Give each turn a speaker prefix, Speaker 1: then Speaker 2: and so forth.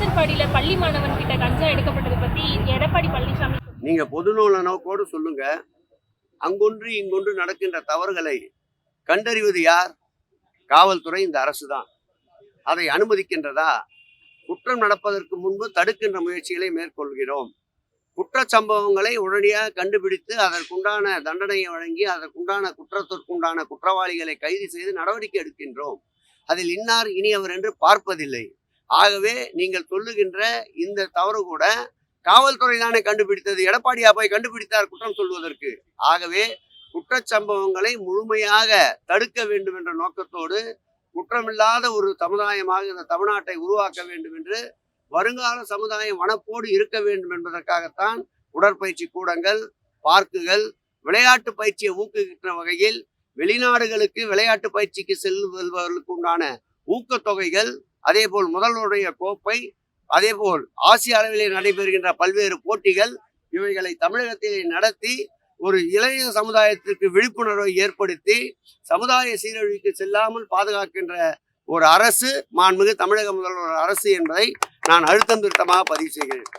Speaker 1: வியாசர்பாடியில பள்ளி மாணவன் கிட்ட கஞ்சா எடுக்கப்பட்டது பத்தி எடப்பாடி பழனிசாமி
Speaker 2: நீங்க பொதுநூல நோக்கோடு சொல்லுங்க. அங்கொன்று இங்கொன்று நடக்கின்ற தவறுகளை கண்டறிவது யார்? காவல்துறை, இந்த அரசு தான். அதை அனுமதிக்கின்றதா? குற்றம் நடப்பதற்கு முன்பு தடுக்கின்ற முயற்சிகளை மேற்கொள்கிறோம். குற்றச்சம்பவங்களை உடனடியாக கண்டுபிடித்து அதற்குண்டான தண்டனையை வழங்கி அதற்குண்டான குற்றத்திற்குண்டான குற்றவாளிகளை கைது செய்து நடவடிக்கை எடுக்கின்றோம். அதில் இன்னார் இனியவர் என்று பார்ப்பதில்லை. ஆகவே நீங்கள் சொல்லுகின்ற இந்த தவறு கூட காவல்துறை தானே கண்டுபிடித்தது. எடப்பாடியா போய் கண்டுபிடித்தார் குற்றம் சொல்வதற்கு? ஆகவே குற்றச்சம்பவங்களை முழுமையாக தடுக்க வேண்டும் என்ற நோக்கத்தோடு குற்றமில்லாத ஒரு சமுதாயமாக இந்த தமிழ்நாட்டை உருவாக்க வேண்டும் என்று, வருங்கால சமுதாயம் வனப்போடு இருக்க வேண்டும் என்பதற்காகத்தான் உடற்பயிற்சி கூடங்கள், பார்க்குகள், விளையாட்டு பயிற்சியை ஊக்குவிக்கின்ற வகையில் வெளிநாடுகளுக்கு விளையாட்டு பயிற்சிக்கு செல்வதற்கு உண்டான ஊக்கத்தொகைகள், அதே போல் முதல்வருடைய கோப்பை, அதே போல் ஆசிய அளவிலே நடைபெறுகின்ற பல்வேறு போட்டிகள், இவைகளை தமிழகத்திலே நடத்தி ஒரு இளைய சமுதாயத்திற்கு விழிப்புணர்வை ஏற்படுத்தி சமுதாய சீரழிவுக்கு செல்லாமல் பாதுகாக்கின்ற ஒரு அரசு மாண்புமிகு தமிழக முதல்வர் அரசு என்பதை நான் அழுத்தம் திருத்தமாக பதிவு செய்கிறேன்.